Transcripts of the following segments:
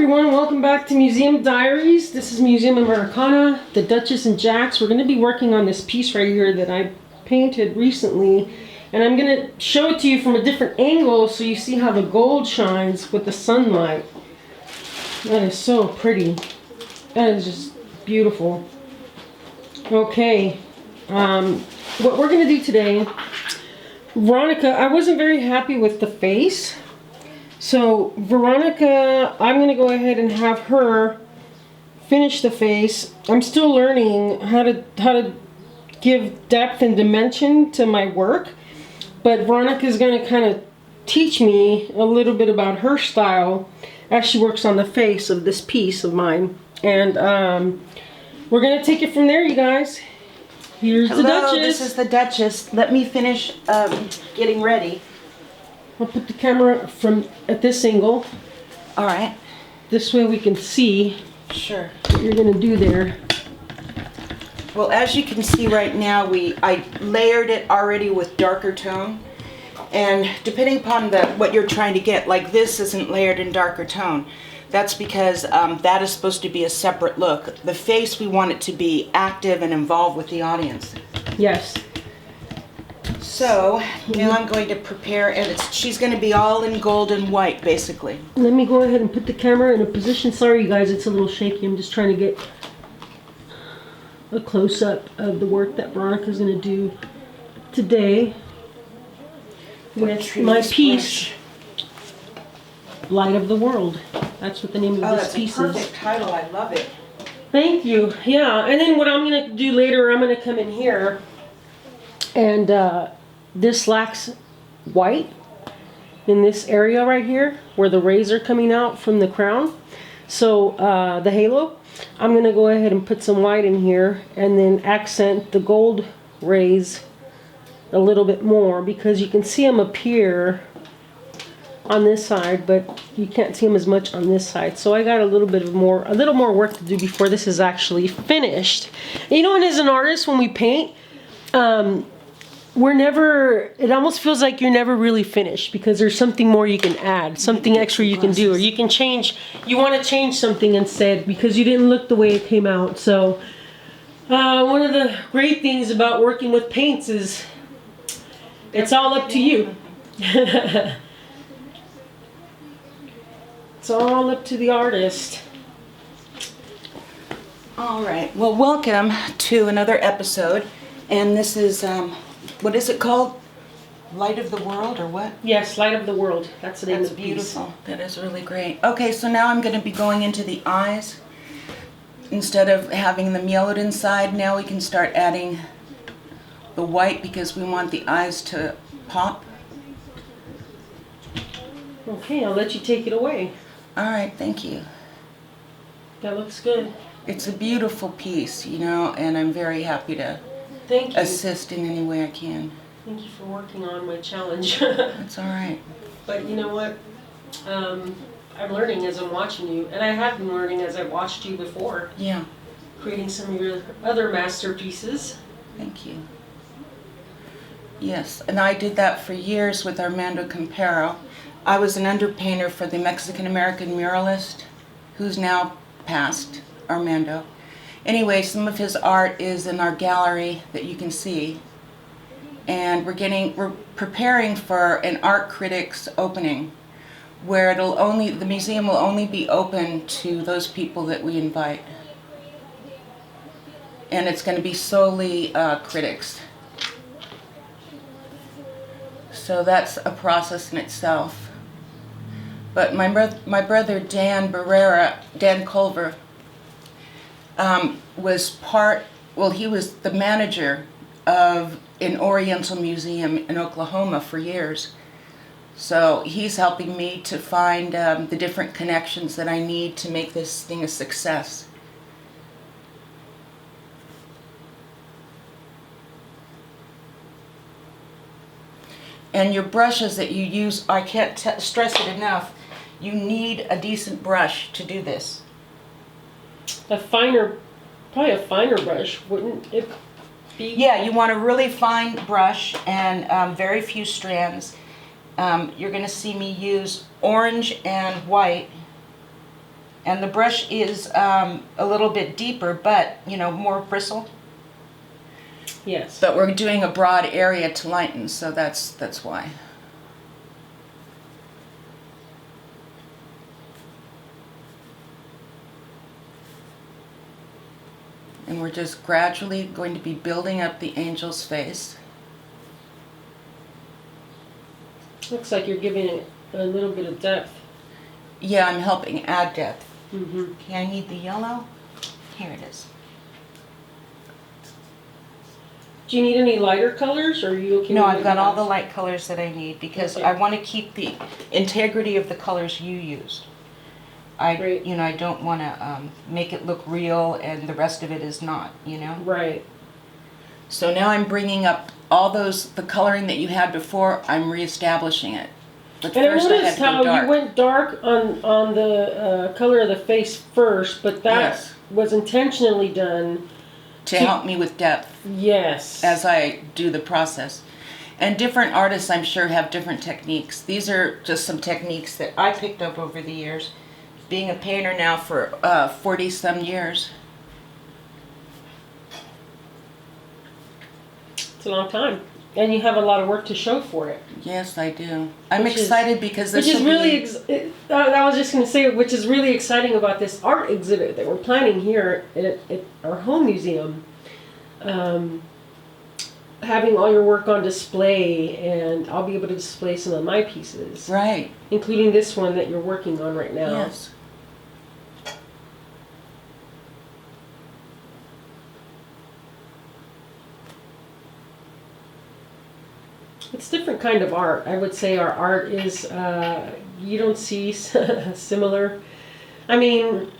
everyone, welcome back to Museum Diaries. This is Museum Americana, the Duchess and Jax. We're going to be working on this piece right here that I painted recently. And I'm going to show it to you from a different angle so you see how the gold shines with the sunlight. That is so pretty. That is just beautiful. Okay, what we're going to do today, Veronica, I wasn't very happy with the face. So Veronica, I'm going to go ahead and have her finish the face. I'm still learning how to give depth and dimension to my work, but Veronica is going to kind of teach me a little bit about her style as she works on the face of this piece of mine. And we're going to take it from there, you guys. Here's the Duchess. Hello, this is the Duchess. Let me finish getting ready. I'll put the camera from at this angle. All right. This way we can see Sure. what you're going to do there. Well, as you can see right now, I layered it already with darker tone. And depending upon what you're trying to get, like this isn't layered in darker tone. That's because that is supposed to be a separate look. The face, we want it to be active and involved with the audience. Yes. So now I'm going to prepare, and she's going to be all in gold and white, basically. Let me go ahead and put the camera in a position. Sorry, you guys, it's a little shaky. I'm just trying to get a close-up of the work that Veronica's going to do today with my piece, Light of the World. That's what the name of this piece is. Oh, that's a perfect title. I love it. Thank you. Yeah, and then what I'm going to do later, I'm going to come in here, and this lacks white in this area right here where the rays are coming out from the crown. So the halo, I'm going to go ahead and put some white in here and then accent the gold rays a little bit more, because you can see them up here on this side, but you can't see them as much on this side. So I got a little more work to do before this is actually finished. You know, and as an artist, when we paint, it almost feels like you're never really finished, because there's something more you can add, something extra you can do, or you can change, you want to change something instead because you didn't look the way it came out. So one of the great things about working with paints is it's all up to you. It's all up to the artist. All right. Well, welcome to another episode. And this is, what is it called? Light of the World, or what? Yes, Light of the World. That's the name of the piece. That's beautiful. That is really great. Okay, so now I'm going to be going into the eyes. Instead of having them yellowed inside, now we can start adding the white, because we want the eyes to pop. Okay, I'll let you take it away. All right, thank you. That looks good. It's a beautiful piece, you know, and I'm very happy to Thank you. assist in any way I can. Thank you for working on my challenge. That's all right. But you know what? I'm learning as I'm watching you, and I have been learning as I've watched you before. Yeah. Creating some of your other masterpieces. Thank you. Yes, and I did that for years with Armando Campero. I was an underpainter for the Mexican-American muralist, who's now passed, Armando. Anyway, some of his art is in our gallery that you can see. And we're preparing for an art critics opening, where the museum will only be open to those people that we invite. And it's going to be solely critics. So that's a process in itself. But my brother Dan Culver, he was the manager of an Oriental museum in Oklahoma for years. So he's helping me to find the different connections that I need to make this thing a success. And your brushes that you use, I can't stress it enough, you need a decent brush to do this. Probably a finer brush, wouldn't it be? Yeah, you want a really fine brush and very few strands. You're going to see me use orange and white And the brush is a little bit deeper, but, you know, more bristle. Yes. But we're doing a broad area to lighten, so that's why. And we're just gradually going to be building up the angel's face. Looks like you're giving it a little bit of depth. Yeah, I'm helping add depth. Mm-hmm. Okay, I need the yellow. Here it is. Do you need any lighter colors, or are you okay? No, with I've got all the those? light colors that I need because Okay. I want to keep the integrity of the colors you used. Great. You know, I don't want to make it look real and the rest of it is not, you know? Right. So now I'm bringing up all the coloring that you had before, I'm reestablishing it. But And I first noticed had to how go dark. you went dark on the color of the face first, but that Yes. was intentionally done. to help me with depth Yes. as I do the process. And different artists, I'm sure, have different techniques. These are just some techniques that I picked up over the years. Being a painter now for 40-some years. It's a long time. And you have a lot of work to show for it. Yes, I do. I'm Which is- excited because this Which is will really, be... I was just going to say, which is really exciting about this art exhibit that we're planning here at our home museum. Having all your work on display, and I'll be able to display some of my pieces, Right. including this one that you're working on right now. Yes. It's different kind of art. I would say our art is, you don't see similar. I mean,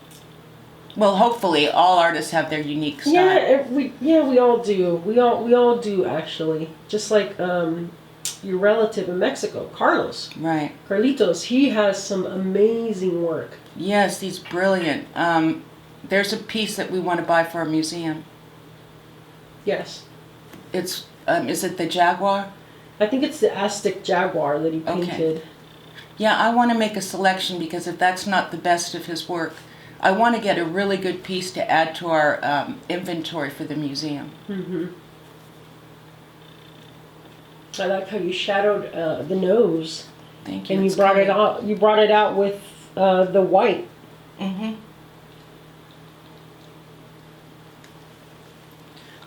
Well, hopefully all artists have their unique style. we all do. We all do actually. Just like your relative in Mexico, Right. Carlitos, he has some amazing work. Yes, he's brilliant. There's a piece that we want to buy for our museum. Yes. It's, is it the Jaguar? I think it's the Aztec Jaguar that he Okay. painted. Yeah, I want to make a selection because if that's not the best of his work, I want to get a really good piece to add to our inventory for the museum. Mm-hmm. I like how you shadowed the nose, Thank you. and you it's brought it great. out. You brought it out with the white. Mm-hmm.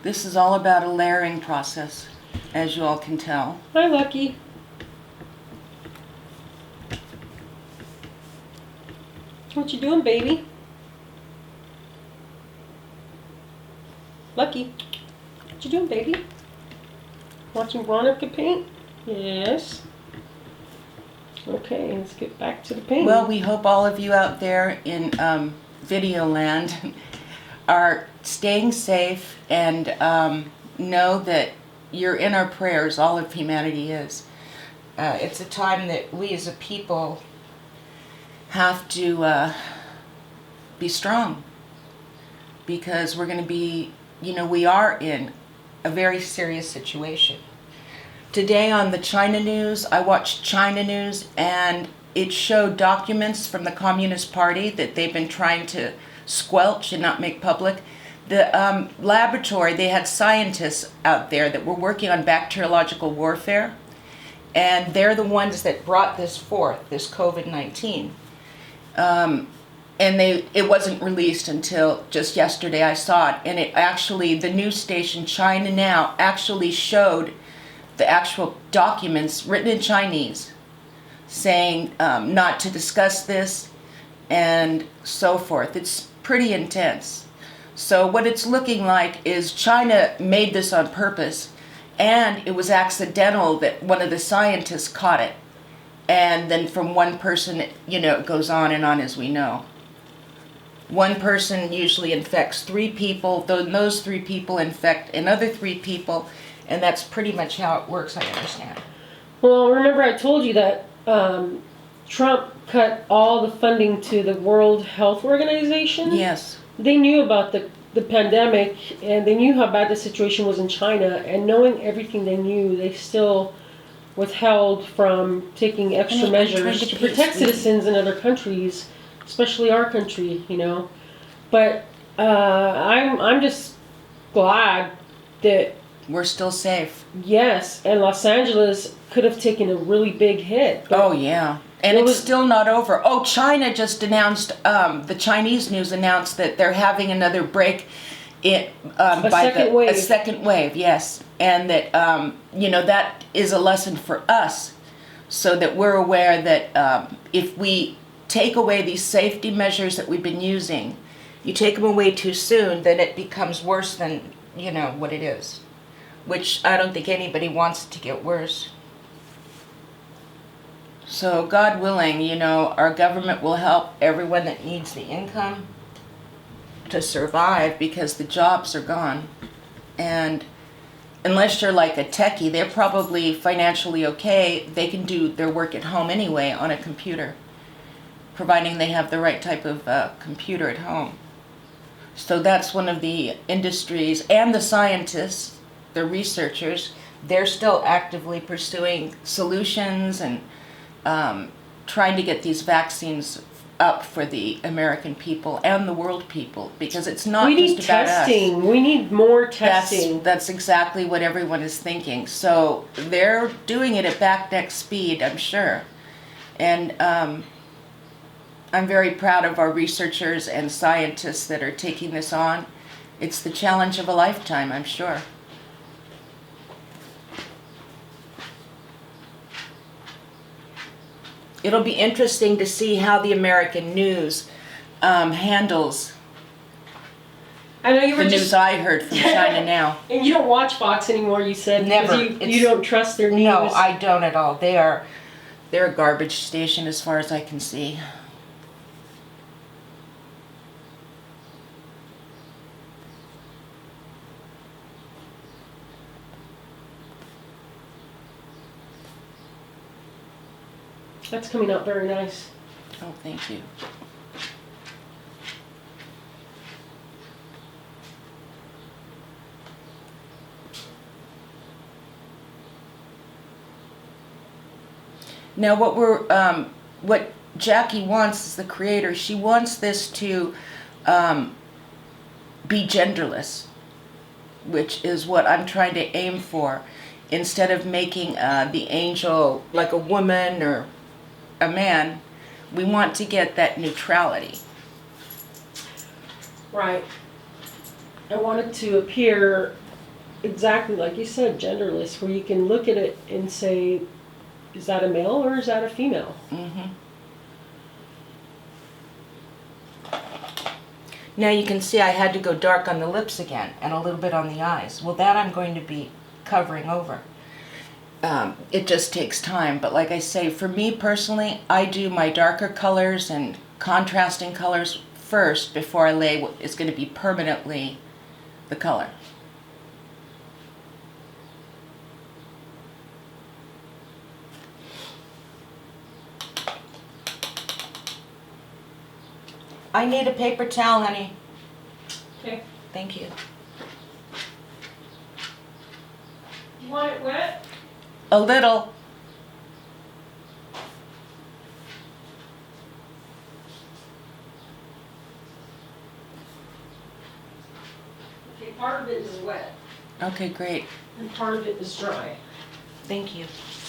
This is all about a layering process, as you all can tell. Hi, Lucky. What you doing, baby? Lucky. What you doing, baby? Watching Veronica paint? Yes. Okay, let's get back to the painting. Well, we hope all of you out there in video land are staying safe and know that you're in our prayers. All of humanity is. It's a time that we as a people have to be strong because we're going to be, you know, we are in a very serious situation. Today on the China news, I watched China news and it showed documents from the Communist Party that they've been trying to squelch and not make public. The laboratory, they had scientists out there that were working on bacteriological warfare, and they're the ones that brought this forth, this COVID-19. And it wasn't released until just yesterday. I saw it, and it actually, the news station China Now actually showed the actual documents written in Chinese saying not to discuss this and so forth. It's pretty intense. So what it's looking like is China made this on purpose, and it was accidental that one of the scientists caught it. And then from one person, you know, it goes on and on, as we know. One person usually infects 3 people, those 3 people infect another 3 people, and that's pretty much how it works, I understand. Well, remember I told you that Trump cut all the funding to the World Health Organization? Yes. They knew about the pandemic, and they knew how bad the situation was in China, and knowing everything they knew, they still withheld from taking extra I'm trying measures to to be protect sweet. citizens in other countries especially our country, you know. But I'm just glad that We're still safe. yes, and Los Angeles could have taken a really big hit. But Oh, yeah. And It it's was- still not over. Oh, China just announced, the Chinese news announced that they're having another break a second wave, yes. And that, that is a lesson for us, so that we're aware that if we take away these safety measures that we've been using, you take them away too soon, then it becomes worse than, what it is. Which I don't think anybody wants it to get worse. So God willing, our government will help everyone that needs the income to survive, because the jobs are gone. And unless you're like a techie, they're probably financially okay. They can do their work at home anyway on a computer, providing they have the right type of computer at home. So that's one of the industries, and the scientists, the researchers, they're still actively pursuing solutions and trying to get these vaccines up for the American people and the world people, because it's not we just need about testing. us. We need more testing. That's exactly what everyone is thinking. So they're doing it at backneck speed, I'm sure. And I'm very proud of our researchers and scientists that are taking this on. It's the challenge of a lifetime, I'm sure. It'll be interesting to see how the American news handles I know you were the just news I heard from China now. and you don't watch Fox anymore. You said Never. because you don't trust their news. No, I don't at all. They're a garbage station as far as I can see. That's coming out very nice. Oh, thank you. Now, what Jackie wants is the creator. She wants this to be genderless, which is what I'm trying to aim for. Instead of making the angel like a woman or a man, we want to get that neutrality. Right. I want it to appear exactly like you said, genderless, where you can look at it and say, is that a male or is that a female? Mm-hmm. Now you can see I had to go dark on the lips again and a little bit on the eyes. Well, that I'm going to be covering over. It just takes time, but like I say, for me personally, I do my darker colors and contrasting colors first before I lay what is going to be permanently the color. I need a paper towel, honey. Okay. Thank you. You want it wet? A little. Okay, part of it is wet Okay, great. and part of it is dry. Thank you.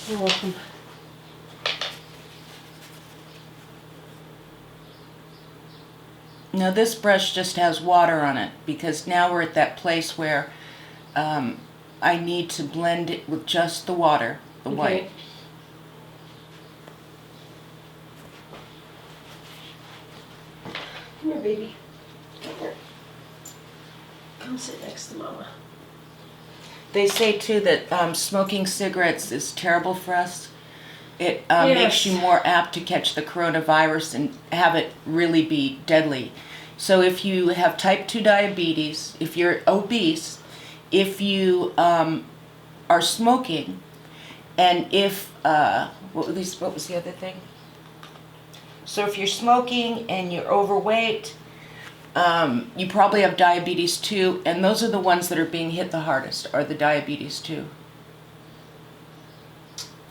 You're welcome. Now this brush just has water on it because now we're at that place where I need to blend it with just the water, the white. Come here, baby. Come here. Come sit next to Mama. They say too that smoking cigarettes is terrible for us. It Yes. makes you more apt to catch the coronavirus and have it really be deadly. So if you have type 2 diabetes, if you're obese, if you are smoking, and if, what was the other thing? So if you're smoking and you're overweight, you probably have diabetes too, and those are the ones that are being hit the hardest, are the diabetes too.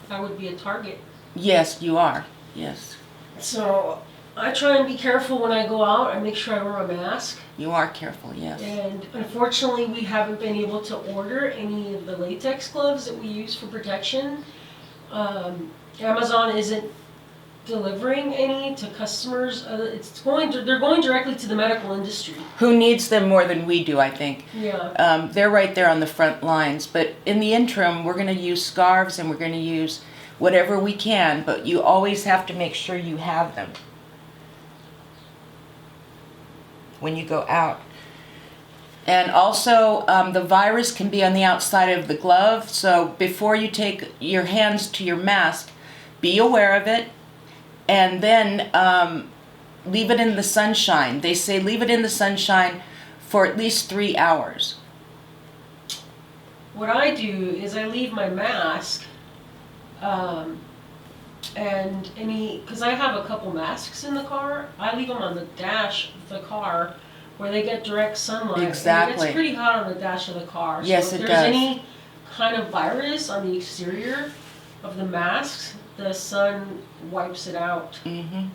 I would be a target. Yes, you are. Yes. So I try and be careful when I go out. I make sure I wear a mask. You are careful, yes. And unfortunately, we haven't been able to order any of the latex gloves that we use for protection. Amazon isn't delivering any to customers. They're going directly to the medical industry. Who needs them more than we do, I think. Yeah. They're right there on the front lines. But in the interim, we're going to use scarves and we're going to use whatever we can, but you always have to make sure you have them when you go out. And also, the virus can be on the outside of the glove, so before you take your hands to your mask, be aware of it, and then leave it in the sunshine. They say leave it in the sunshine for at least 3 hours. What I do is I leave my mask, because I have a couple masks in the car, I leave them on the dash of the car where they get direct sunlight. Exactly. And it gets pretty hot on the dash of the car. Yes, so if it there's does. any kind of virus on the exterior of the masks, the sun wipes it out. Mm-hmm.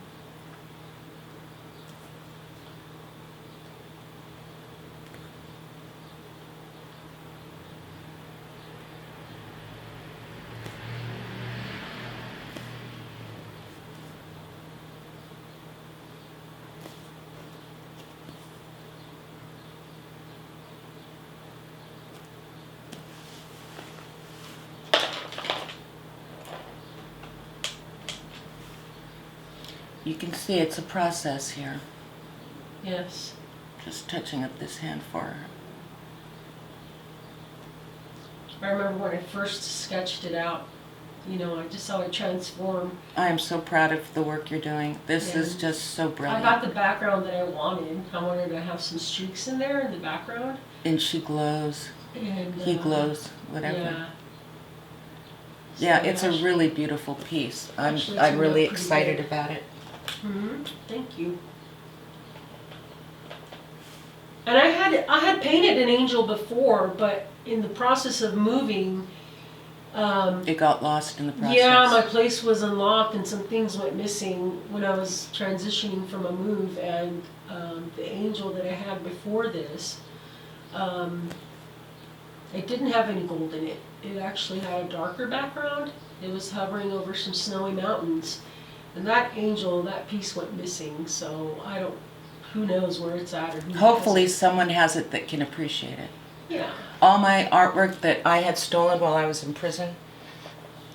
You can see it's a process here. Yes. Just touching up this hand for her. I remember when I first sketched it out, I just saw it transform. I am so proud of the work you're doing. This is just so I brilliant. got the background that I wanted. I wanted to have some streaks in there in the background. And she glows. And He glows. Whatever. Yeah. Yeah, So it's a actually- really beautiful piece. I'm Actually, it's really pretty excited good. about it. Thank you. And I had painted an angel before, but in the process of moving, It got lost in the process. yeah, my place was unlocked and some things went missing when I was transitioning from a move. And the angel that I had before this, it didn't have any gold in it. It actually had a darker background. It was hovering over some snowy mountains. And that angel, that piece went missing, so who knows where it's at or who Hopefully has someone has it that can appreciate it. it. Yeah. All my artwork that I had stolen while I was in prison,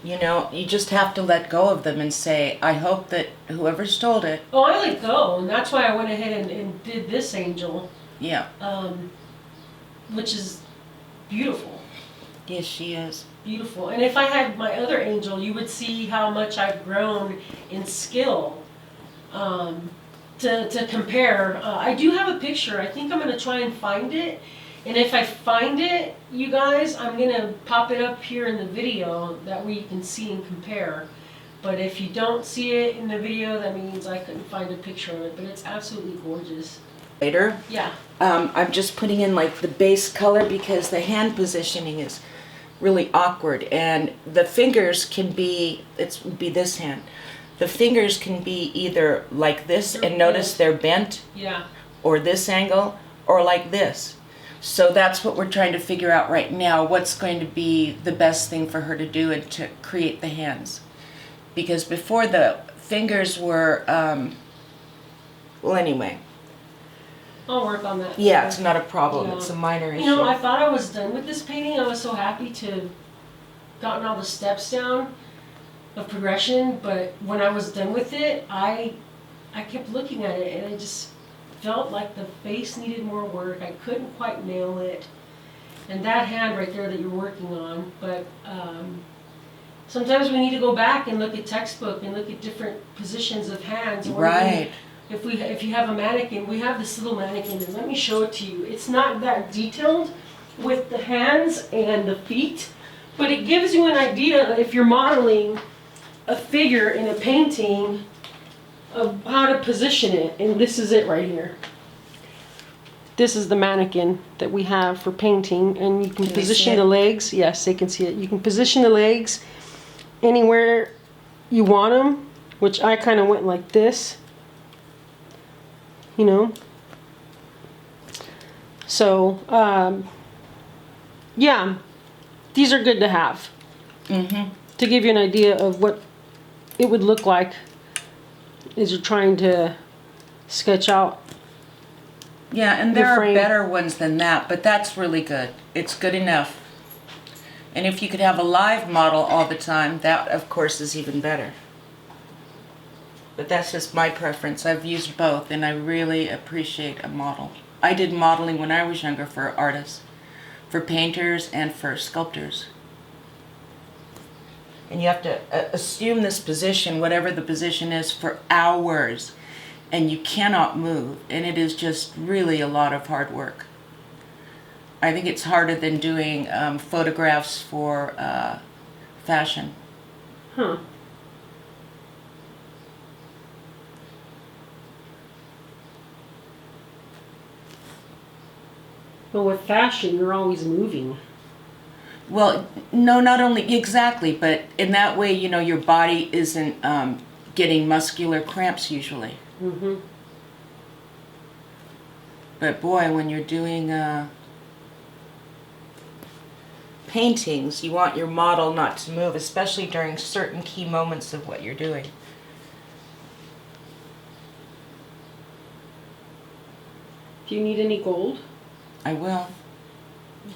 you just have to let go of them and say, I hope that whoever stole it, Oh, I let go, and that's why I went ahead and did this angel, yeah. which is beautiful. Yes, she is. Beautiful. And if I had my other angel, you would see how much I've grown in skill to compare. I do have a picture. I think I'm going to try and find it. And if I find it, you guys, I'm going to pop it up here in the video. That way you can see and compare. But if you don't see it in the video, that means I couldn't find a picture of it. But it's absolutely gorgeous. Later, Yeah. I'm just putting in like the base color because the hand positioning is really awkward, and the fingers can be, would be this hand. The fingers can be either like this, and notice they're bent, Yeah. or this angle, or like this. So that's what we're trying to figure out right now, what's going to be the best thing for her to do and to create the hands. Because before the fingers were, well anyway. I'll work on that. Yeah, it's not a problem, Yeah. it's a minor issue. I thought I was done with this painting. I was so happy to have gotten all the steps down of progression, but when I was done with it, I kept looking at it and I just felt like the face needed more work. I couldn't quite nail it. And that hand right there that you're working on, but sometimes we need to go back and look at textbook and look at different positions of hands. Or Right. if you have a mannequin, we have this little mannequin, and let me show it to you. It's not that detailed with the hands and the feet, but it gives you an idea if you're modeling a figure in a painting of how to position it. And this is it right here. This is the mannequin that we have for painting, and you can Can they position see the it? legs. Yes, they can see it. You can position the legs anywhere you want them, which I kind of went like this. you know. So, yeah, these are good to have. To give you an idea of what it would look like as you're trying to sketch out. Yeah, and there are frame. better ones than that, but that's really good. It's good enough. And if you could have a live model all the time, that of course is even better. But that's just my preference. I've used both, and I really appreciate a model. I did modeling when I was younger for artists, for painters and for sculptors. And you have to assume this position, whatever the position is, for hours. And you cannot move. And it is just really a lot of hard work. I think it's harder than doing photographs for fashion. Huh. But with fashion, you're always moving. Well, no, not only, exactly, but in that way, you know, your body isn't getting muscular cramps usually. But boy, when you're doing paintings, you want your model not to move, especially during certain key moments of what you're doing. Do you need any gold? I will.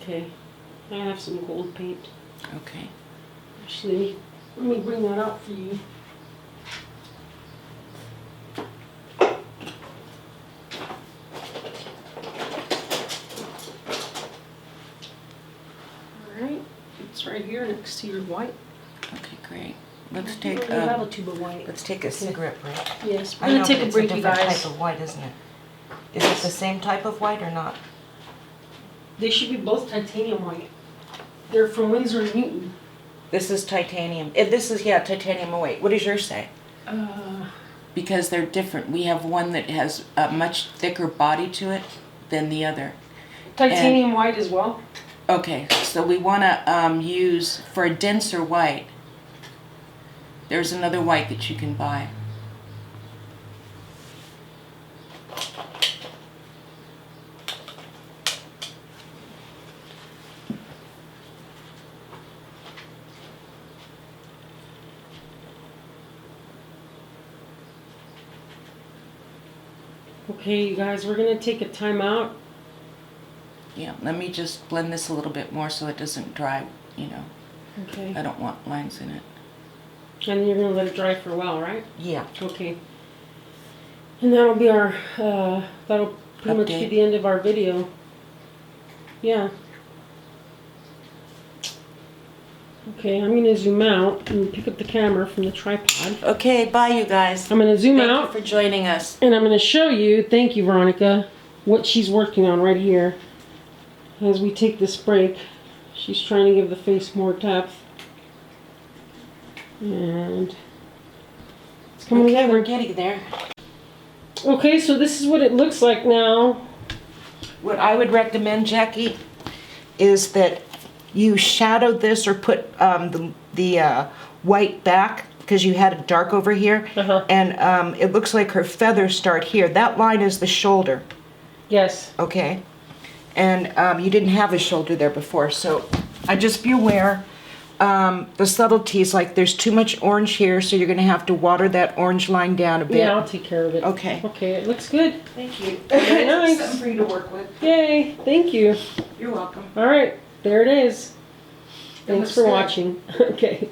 Okay. I have some gold paint. Okay. Actually, let me bring that out for you. Alright, it's right here next to your white. Okay, great. Let's You take already have a tube of white. let's take a cigarette break. Yes, we're I gonna know, take but a it's break, you different guys. type of white, isn't it? Is it the same type of white or not? They should be both titanium white. They're from Winsor and Newton. This is titanium. This is, yeah, titanium white. What does yours say? Because they're different. We have one that has a much thicker body to it than the other. Titanium white as well. Okay, so we want to use, for a denser white, there's another white that you can buy. Okay, you guys, we're gonna take a time out. Yeah, let me just blend this a little bit more so it doesn't dry, you know. Okay. I don't want lines in it. And then you're gonna let it dry for a while, right? Yeah. Okay. And that'll be our, that'll pretty much be Update. the end of our video. Yeah. Okay, I'm gonna zoom out and pick up the camera from the tripod. Okay, bye you guys. I'm gonna zoom Thank out you for joining us. and I'm gonna show you, thank you Veronica, what she's working on right here. As we take this break, she's trying to give the face more depth. And it's coming Okay, together. we're getting there. Okay, so this is what it looks like now. What I would recommend, Jackie, is that you shadow this or put the white back because you had it dark over here. And it looks like her feathers start here. That line is the shoulder. Yes. Okay. And you didn't have a shoulder there before, so I just be aware. The subtleties, like there's too much orange here, so you're going to have to water that orange line down a bit. Yeah, I'll take care of it. Okay. Okay, it looks good. Thank you. Very nice. Something for you to work with. Yay, thank you. You're welcome. All right, there it is. Thanks looks for good. watching. Okay.